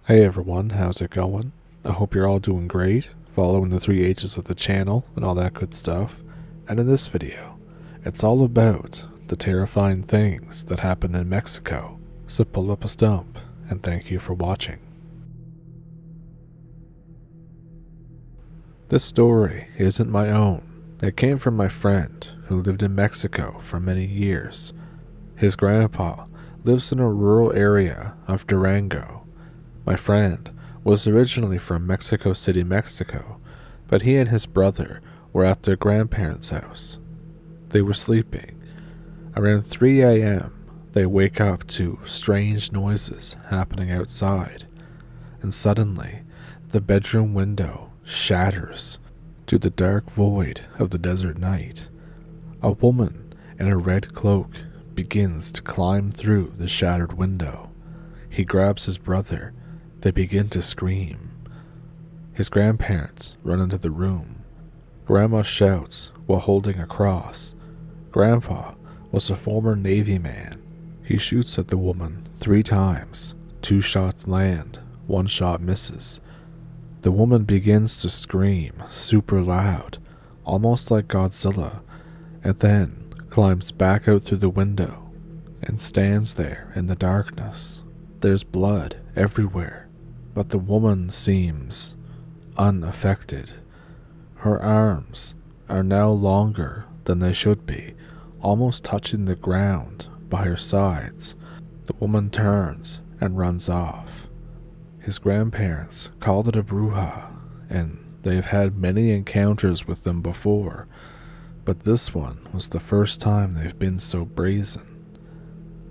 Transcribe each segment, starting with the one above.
Hey everyone, how's it going? I hope you're all doing great, following the 3 H's of the channel and all that good stuff. And in this video, it's all about the terrifying things that happen in Mexico. So pull up a stump and thank you for watching. This story isn't my own. It came from my friend who lived in Mexico for many years. His grandpa lives in a rural area of Durango. My friend was originally from Mexico City, Mexico, but he and his brother were at their grandparents' house. They were sleeping. Around 3 a.m., they wake up to strange noises happening outside, and suddenly, the bedroom window shatters to the dark void of the desert night. A woman in a red cloak begins to climb through the shattered window. He grabs his brother. They begin to scream. His grandparents run into the room. Grandma shouts while holding a cross. Grandpa was a former Navy man. He shoots at the woman 3 times. 2 shots land, 1 shot misses. The woman begins to scream super loud, almost like Godzilla, and then climbs back out through the window and stands there in the darkness. There's blood everywhere, but the woman seems unaffected. Her arms are now longer than they should be, almost touching the ground by her sides. The woman turns and runs off. His grandparents called it a Bruja, and they've had many encounters with them before, but this one was the first time they've been so brazen.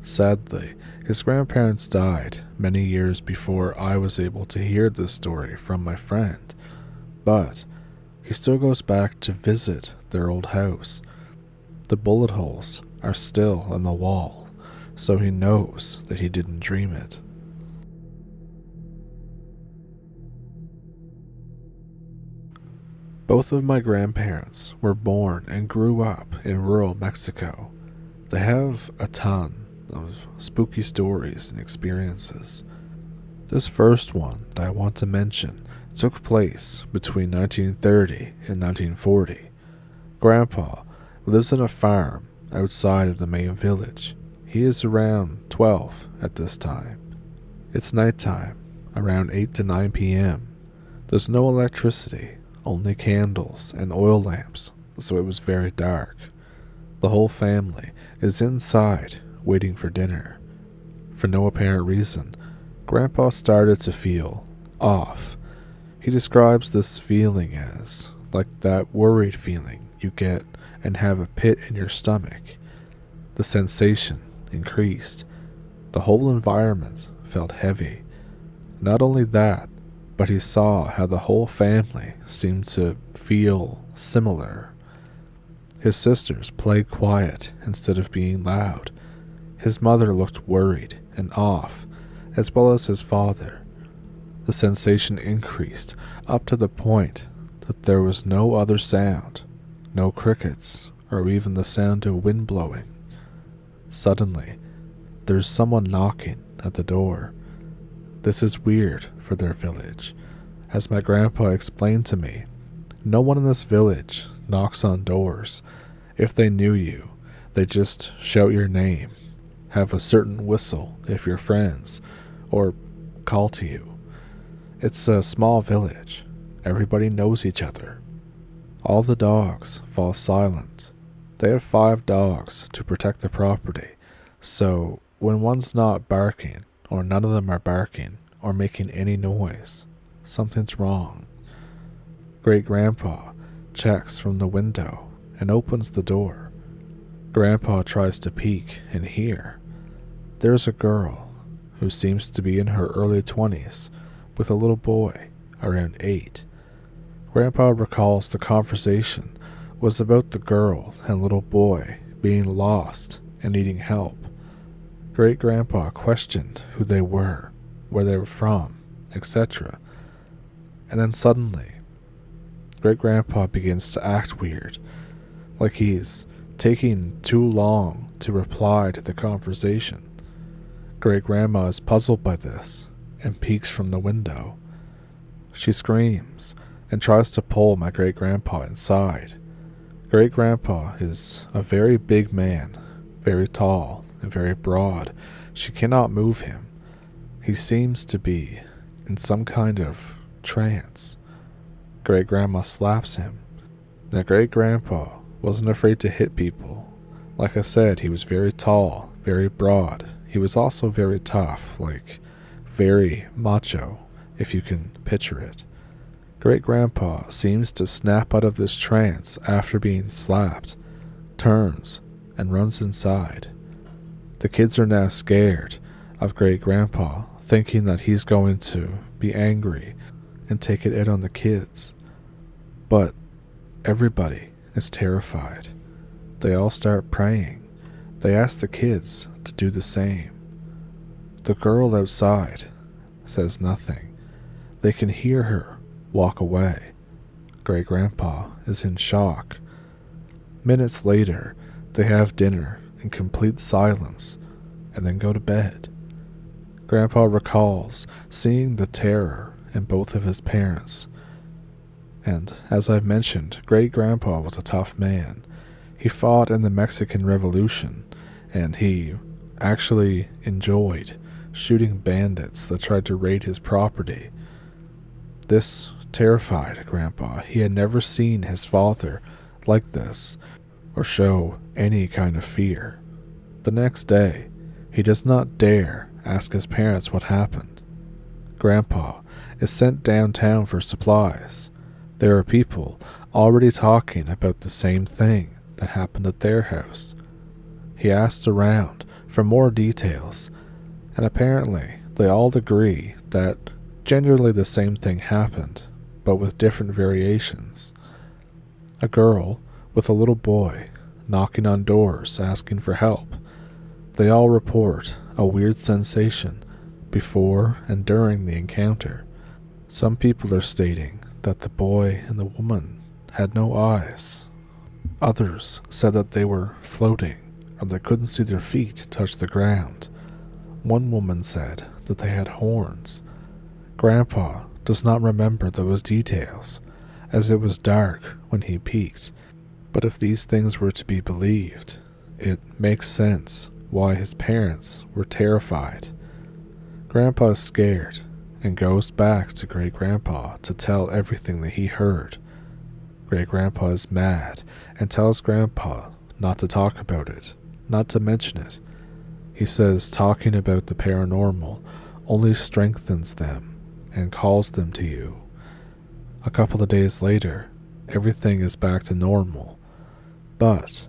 Sadly, his grandparents died many years before I was able to hear this story from my friend, but he still goes back to visit their old house. The bullet holes are still in the wall, so he knows that he didn't dream it. Both of my grandparents were born and grew up in rural Mexico. They have a ton of spooky stories and experiences. This first one that I want to mention took place between 1930 and 1940. Grandpa lives on a farm outside of the main village. He is around 12 at this time. It's nighttime, around 8 to 9 p.m. There's no electricity, only candles and oil lamps, so it was very dark. The whole family is inside waiting for dinner. For no apparent reason, Grandpa started to feel off. He describes this feeling as like that worried feeling you get and have a pit in your stomach. The sensation increased. The whole environment felt heavy. Not only that, but he saw how the whole family seemed to feel similar. His sisters played quiet instead of being loud. His mother looked worried and off, as well as his father. The sensation increased up to the point that there was no other sound, no crickets, or even the sound of wind blowing. Suddenly, there's someone knocking at the door. This is weird for their village. As my grandpa explained to me, no one in this village knocks on doors. If they knew you, they just shout your name, have a certain whistle if you're friends, or call to you. It's a small village. Everybody knows each other. All the dogs fall silent. They have 5 dogs to protect the property, so when one's not barking, or none of them are barking, or making any noise, something's wrong. Great-grandpa checks from the window and opens the door. Grandpa tries to peek and hear. There's a girl who seems to be in her early 20s with a little boy around 8. Grandpa recalls the conversation was about the girl and little boy being lost and needing help. Great-grandpa questioned who they were, where they were from, etc. And then suddenly, Great-grandpa begins to act weird, like he's taking too long to reply to the conversation. Great-grandma is puzzled by this and peeks from the window. She screams and tries to pull my great-grandpa inside. Great-grandpa is a very big man, very tall and very broad. She cannot move him. He seems to be in some kind of trance. Great-grandma slaps him. Now, great-grandpa wasn't afraid to hit people. Like I said, he was very tall, very broad. He was also very tough, like very macho, if you can picture it. Great-grandpa seems to snap out of this trance after being slapped, turns, and runs inside. The kids are now scared of great-grandpa, thinking that he's going to be angry and take it out on the kids. But everybody is terrified. They all start praying. They ask the kids to do the same. The girl outside says nothing. They can hear her walk away. Great-grandpa is in shock. Minutes later, they have dinner in complete silence and then go to bed. Grandpa recalls seeing the terror in both of his parents. And as I've mentioned, great-grandpa was a tough man. He fought in the Mexican Revolution, and he actually enjoyed shooting bandits that tried to raid his property. This terrified Grandpa. He had never seen his father like this or show any kind of fear. The next day, he does not dare ask his parents what happened. Grandpa is sent downtown for supplies. There are people already talking about the same thing that happened at their house. He asks around for more details, and apparently they all agree that generally the same thing happened, but with different variations. A girl with a little boy knocking on doors asking for help. They all report a weird sensation before and during the encounter. Some people are stating that the boy and the woman had no eyes. Others said that they were floating and they couldn't see their feet touch the ground. One woman said that they had horns. Grandpa does not remember those details, as it was dark when he peeked, but if these things were to be believed, it makes sense why his parents were terrified. Grandpa is scared and goes back to great-grandpa to tell everything that he heard. Great-grandpa is mad and tells Grandpa not to talk about it, not to mention it. He says talking about the paranormal only strengthens them and calls them to you. A couple of days later, everything is back to normal, but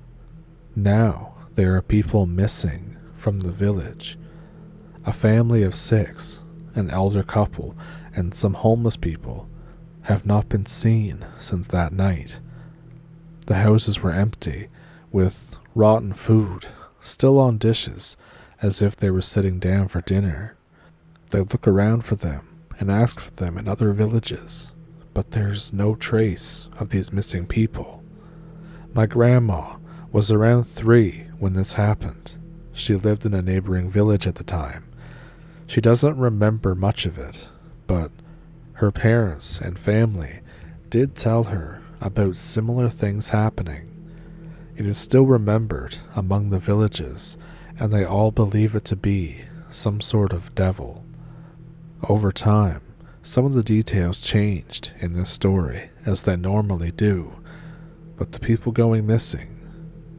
now there are people missing from the village. A family of 6, an elder couple, and some homeless people have not been seen since that night. The houses were empty, with rotten food still on dishes, as if they were sitting down for dinner. They look around for them and ask for them in other villages, but there's no trace of these missing people. My grandma was around 3 when this happened. She lived in a neighboring village at the time. She doesn't remember much of it, but her parents and family did tell her about similar things happening. It is still remembered among the villages, and they all believe it to be some sort of devil. Over time, some of the details changed in this story, as they normally do, but the people going missing,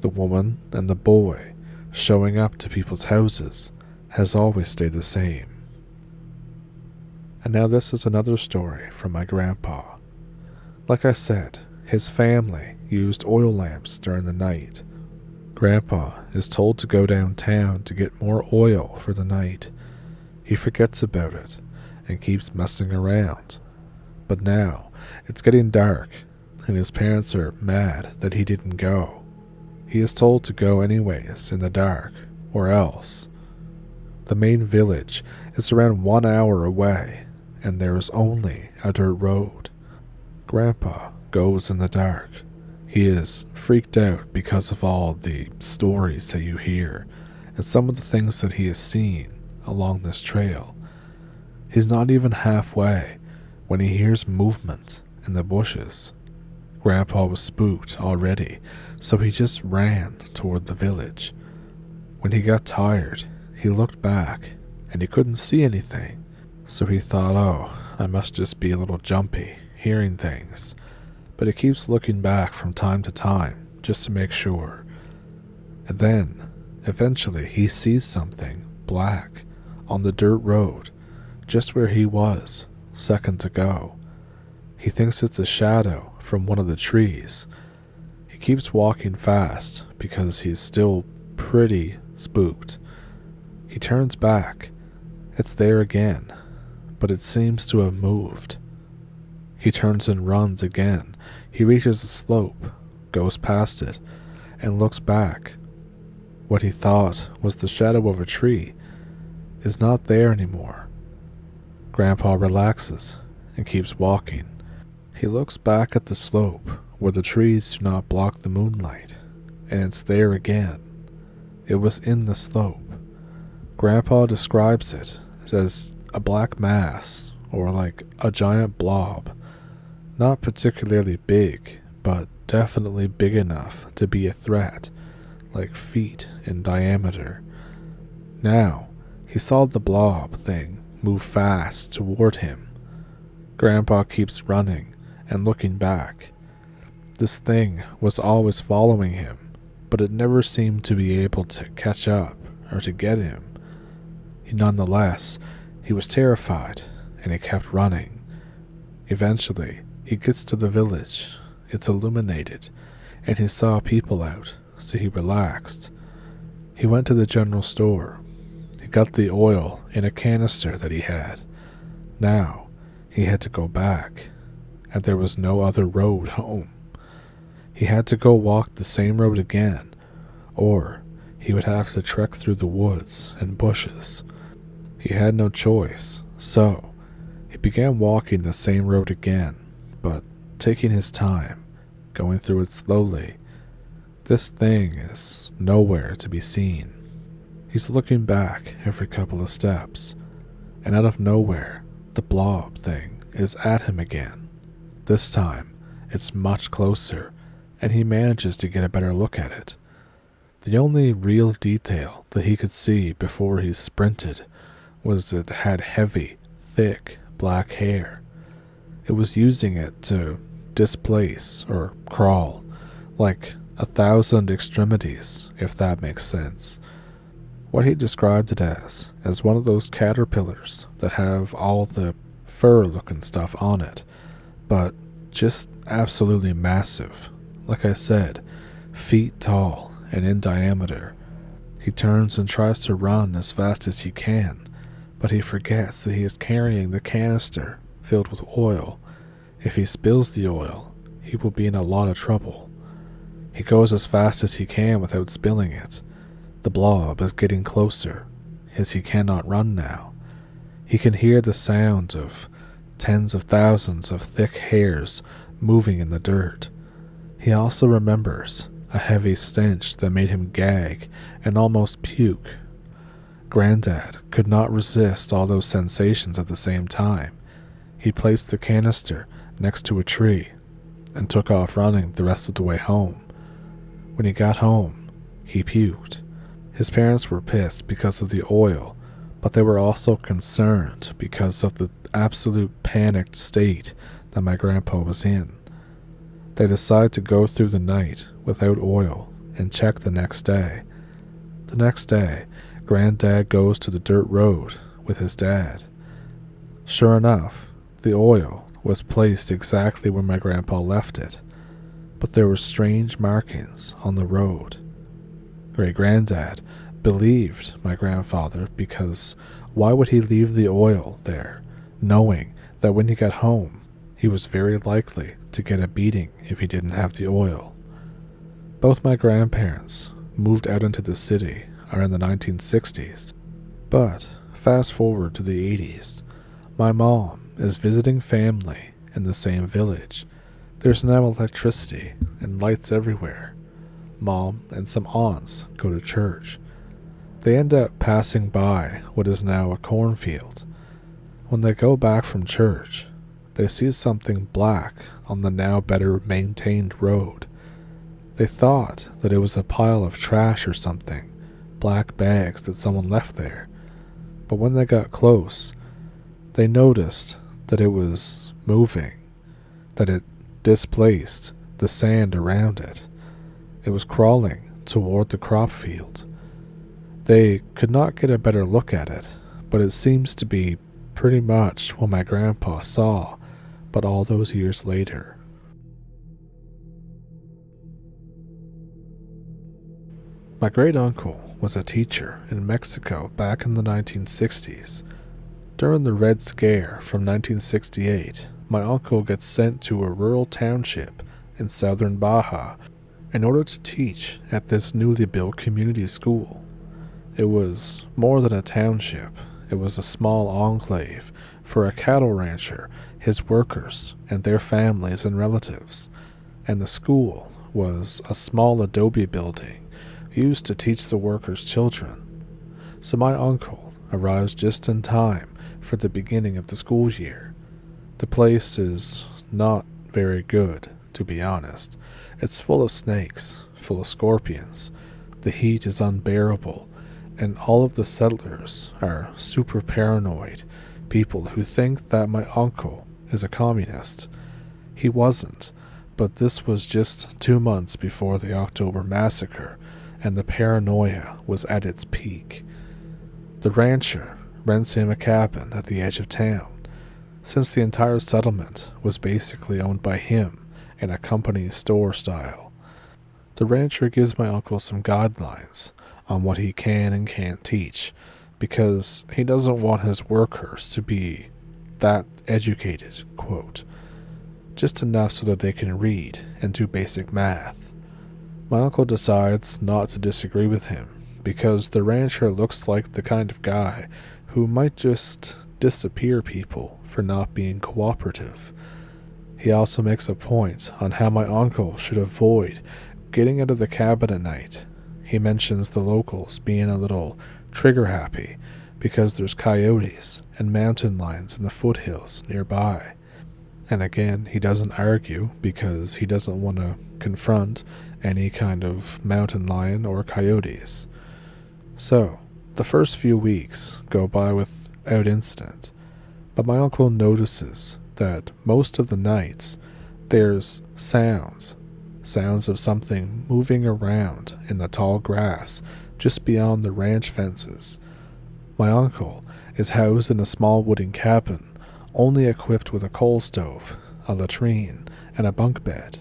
the woman and the boy showing up to people's houses, has always stayed the same. And now this is another story from my grandpa. Like I said, his family used oil lamps during the night. Grandpa is told to go downtown to get more oil for the night. He forgets about it and keeps messing around. But now it's getting dark, and his parents are mad that he didn't go. He is told to go anyways in the dark, or else. The main village is around 1 hour away, and there is only a dirt road. Grandpa goes in the dark. He is freaked out because of all the stories that you hear, and some of the things that he has seen along this trail. He's not even halfway when he hears movement in the bushes. Grandpa was spooked already, so he just ran toward the village. When he got tired, he looked back and he couldn't see anything, so he thought, oh, I must just be a little jumpy, hearing things. But he keeps looking back from time to time just to make sure. And then, eventually, he sees something black on the dirt road, just where he was seconds ago. He thinks it's a shadow from one of the trees. He keeps walking fast because he's still pretty spooked. He turns back. It's there again, but it seems to have moved. He turns and runs again. He reaches the slope, goes past it, and looks back. What he thought was the shadow of a tree is not there anymore. Grandpa relaxes and keeps walking. He looks back at the slope where the trees do not block the moonlight, and it's there again. It was in the slope. Grandpa describes it as a black mass, or like a giant blob. Not particularly big, but definitely big enough to be a threat, like feet in diameter. Now, he saw the blob thing move fast toward him. Grandpa keeps running and looking back. This thing was always following him, but it never seemed to be able to catch up or to get him. Nonetheless, he was terrified, and he kept running. Eventually, he gets to the village. It's illuminated, and he saw people out, so he relaxed. He went to the general store. He got the oil in a canister that he had. Now, he had to go back, and there was no other road home. He had to go walk the same road again, or he would have to trek through the woods and bushes. He had no choice, so he began walking the same road again, but taking his time, going through it slowly. This thing is nowhere to be seen. He's looking back every couple of steps, and out of nowhere, the blob thing is at him again. This time, it's much closer, and he manages to get a better look at it. The only real detail that he could see before he sprinted was it had heavy, thick, black hair. It was using it to displace or crawl, like 1,000 extremities, if that makes sense. What he described it as one of those caterpillars that have all the fur-looking stuff on it, but just absolutely massive. Like I said, feet tall and in diameter. He turns and tries to run as fast as he can, but he forgets that he is carrying the canister filled with oil. If he spills the oil, he will be in a lot of trouble. He goes as fast as he can without spilling it. The blob is getting closer, as he cannot run now. He can hear the sound of tens of thousands of thick hairs moving in the dirt. He also remembers a heavy stench that made him gag and almost puke. Granddad could not resist all those sensations at the same time. He placed the canister next to a tree and took off running the rest of the way home. When he got home, he puked. His parents were pissed because of the oil, but they were also concerned because of the absolute panicked state that my grandpa was in. They decided to go through the night without oil and check the next day. The next day, Granddad goes to the dirt road with his dad. Sure enough, the oil was placed exactly where my grandpa left it, but there were strange markings on the road. Great-granddad believed my grandfather because why would he leave the oil there, knowing that when he got home, he was very likely to get a beating if he didn't have the oil. Both my grandparents moved out into the city around the 1960s, but fast forward to the 80s, my mom is visiting family in the same village. There's now electricity and lights everywhere. Mom and some aunts go to church. They end up passing by what is now a cornfield. when they go back from church, they see something black on the now better maintained road. They thought that it was a pile of trash or something, black bags that someone left there. But when they got close, they noticed that it was moving, that it displaced the sand around it. It was crawling toward the crop field. They could not get a better look at it, but it seems to be pretty much what my grandpa saw, but all those years later. My great-uncle was a teacher in Mexico back in the 1960s. During the Red Scare from 1968, my uncle gets sent to a rural township in southern Baja in order to teach at this newly built community school. It was more than a township. It was a small enclave for a cattle rancher, his workers, and their families and relatives. And the school was a small adobe building used to teach the workers' children. So my uncle arrives just in time for the beginning of the school year. The place is not very good, to be honest. It's full of snakes, full of scorpions. The heat is unbearable, and all of the settlers are super paranoid, people who think that my uncle is a communist. He wasn't, but this was just 2 months before the October massacre, and the paranoia was at its peak. The rancher rents him a cabin at the edge of town, since the entire settlement was basically owned by him in a company store style. The rancher gives my uncle some guidelines on what he can and can't teach, because he doesn't want his workers to be that educated, quote, just enough so that they can read and do basic math. My uncle decides not to disagree with him, because the rancher looks like the kind of guy who might just disappear people for not being cooperative. He also makes a point on how my uncle should avoid getting out of the cabin at night. He mentions the locals being a little trigger-happy because there's coyotes and mountain lions in the foothills nearby. And again, he doesn't argue because he doesn't want to confront any kind of mountain lion or coyotes. So, the first few weeks go by without incident, but my uncle notices that most of the nights there's sounds of something moving around in the tall grass just beyond the ranch fences. My uncle is housed in a small wooden cabin, only equipped with a coal stove, a latrine, and a bunk bed.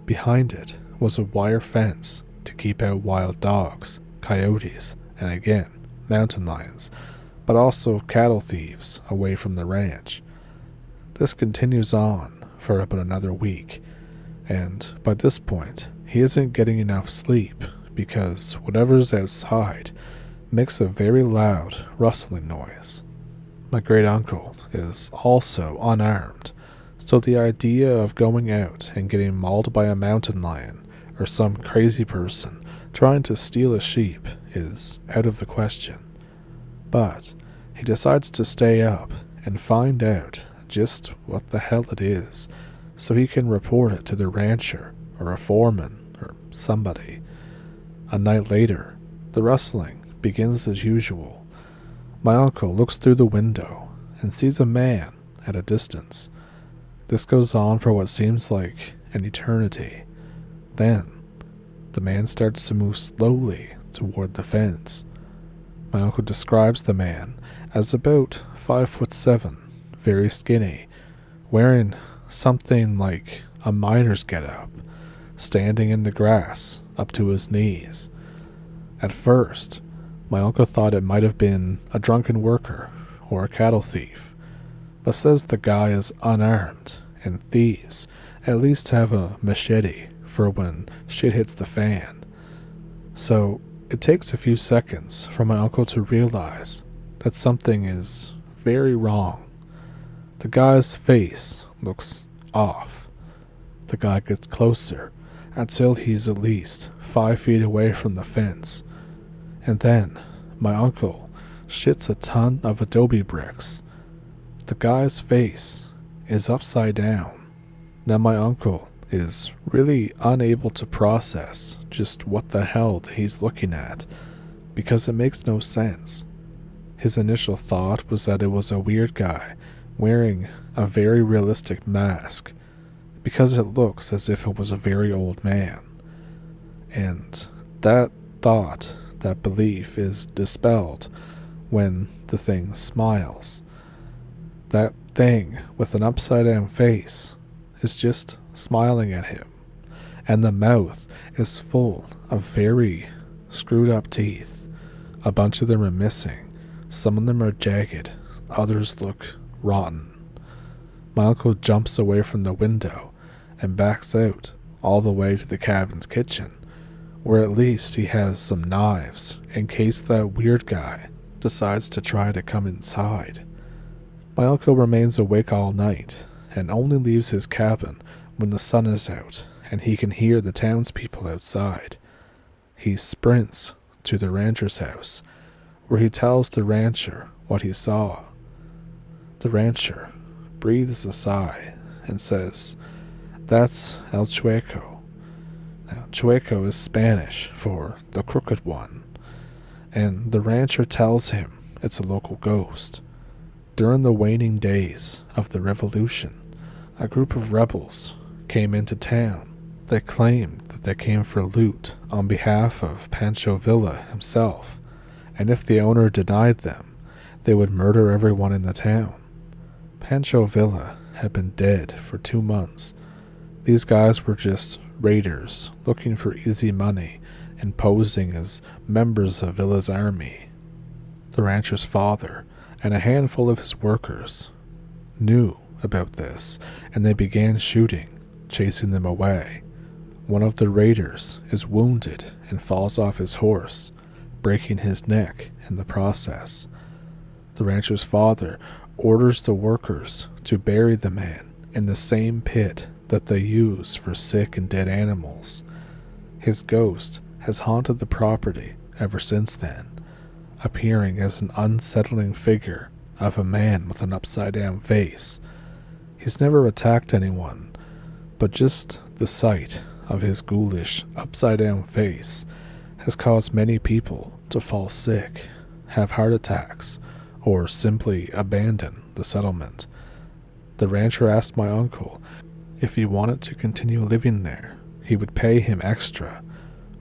Behind it was a wire fence to keep out wild dogs, coyotes, and again, mountain lions, but also cattle thieves away from the ranch. This continues on for about another week, and by this point, he isn't getting enough sleep because whatever's outside makes a very loud rustling noise. My great-uncle is also unarmed, so the idea of going out and getting mauled by a mountain lion or some crazy person trying to steal a sheep is out of the question. But he decides to stay up and find out just what the hell it is, so he can report it to the rancher or a foreman or somebody. A night later, the rustling begins as usual. My uncle looks through the window and sees a man at a distance. This goes on for what seems like an eternity. Then, the man starts to move slowly toward the fence. My uncle describes the man as about 5'7", very skinny, wearing something like a miner's getup, standing in the grass up to his knees. At first, my uncle thought it might have been a drunken worker or a cattle thief, but says the guy is unarmed and thieves at least have a machete for when shit hits the fan. So it takes a few seconds for my uncle to realize that something is very wrong. The guy's face looks off. The guy gets closer until he's at least 5 feet away from the fence. And then my uncle shits a ton of adobe bricks. the guy's face is upside down. Now my uncle is really unable to process just what the hell that he's looking at, because it makes no sense. His initial thought was that it was a weird guy wearing a very realistic mask, because it looks as if it was a very old man. And that thought, that belief, is dispelled when the thing smiles. That thing with an upside down face is just smiling at him, and the mouth is full of very screwed up teeth. A bunch of them are missing, some of them are jagged, others look rotten. My uncle jumps away from the window and backs out all the way to the cabin's kitchen, where at least he has some knives in case that weird guy decides to try to come inside. My uncle remains awake all night and only leaves his cabin when the sun is out and he can hear the townspeople outside. He sprints to the rancher's house, where he tells the rancher what he saw. The rancher breathes a sigh and says, "That's El Chueco." Now, Chueco is Spanish for the crooked one, and the rancher tells him it's a local ghost. During the waning days of the revolution, a group of rebels came into town. They claimed that they came for loot on behalf of Pancho Villa himself, and if the owner denied them, they would murder everyone in the town. Pancho Villa had been dead for 2 months. These guys were just raiders looking for easy money and posing as members of Villa's army. The rancher's father and a handful of his workers knew about this, and they began shooting, chasing them away. One of the raiders is wounded and falls off his horse, breaking his neck in the process. The rancher's father orders the workers to bury the man in the same pit that they use for sick and dead animals. His ghost has haunted the property ever since then, appearing as an unsettling figure of a man with an upside-down face. He's never attacked anyone, but just the sight of his ghoulish, upside-down face has caused many people to fall sick, have heart attacks, or simply abandon the settlement. The rancher asked my uncle if he wanted to continue living there, he would pay him extra,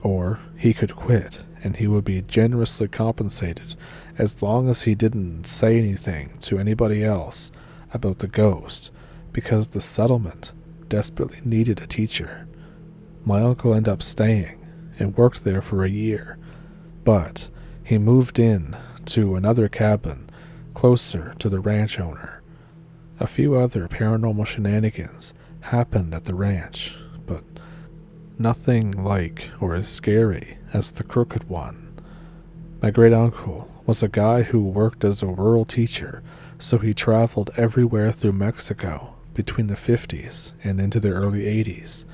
or he could quit and he would be generously compensated as long as he didn't say anything to anybody else about the ghost, because the settlement desperately needed a teacher. My uncle ended up staying and worked there for a year, but he moved in to another cabin closer to the ranch owner. A few other paranormal shenanigans happened at the ranch, but nothing like or as scary as the crooked one. My great uncle was a guy who worked as a rural teacher, so he traveled everywhere through Mexico between the 50s and into the early 80s.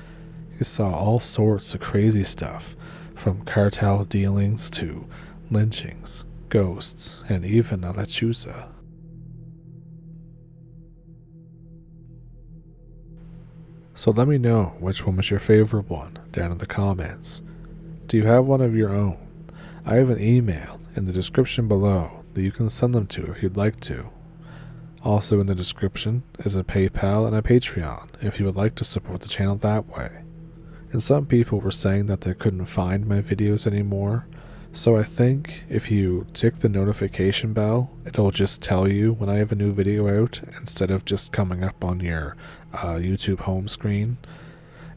He saw all sorts of crazy stuff, from cartel dealings to lynchings, ghosts, and even a lechuza. So let me know which one was your favorite one down in the comments. Do you have one of your own? I have an email in the description below that you can send them to if you'd like to. Also in the description is a PayPal and a Patreon if you would like to support the channel that way. And some people were saying that they couldn't find my videos anymore, so I think if you tick the notification bell, it'll just tell you when I have a new video out instead of just coming up on your YouTube home screen.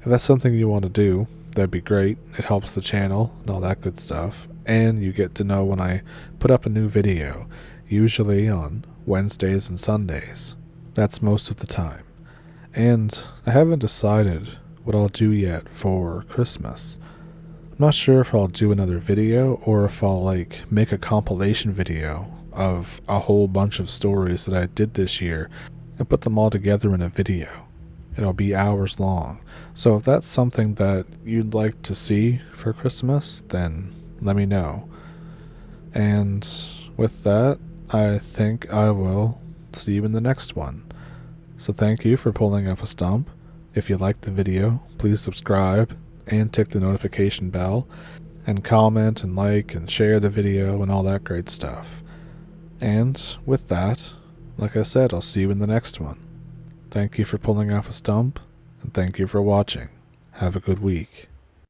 If that's something you want to do, that'd be great. It helps the channel and all that good stuff, and you get to know when I put up a new video, usually on Wednesdays and Sundays. That's most of the time. And I haven't decided what I'll do yet for Christmas. I'm not sure if I'll do another video or if I'll make a compilation video of a whole bunch of stories that I did this year and put them all together in a video. It'll be hours long. So if that's something that you'd like to see for Christmas, then let me know. And with that, I think I will see you in the next one. So thank you for pulling up a stump. If you liked the video, please subscribe and tick the notification bell, and comment and like and share the video and all that great stuff. And with that, like I said, I'll see you in the next one. Thank you for pulling up a stump, and thank you for watching. Have a good week.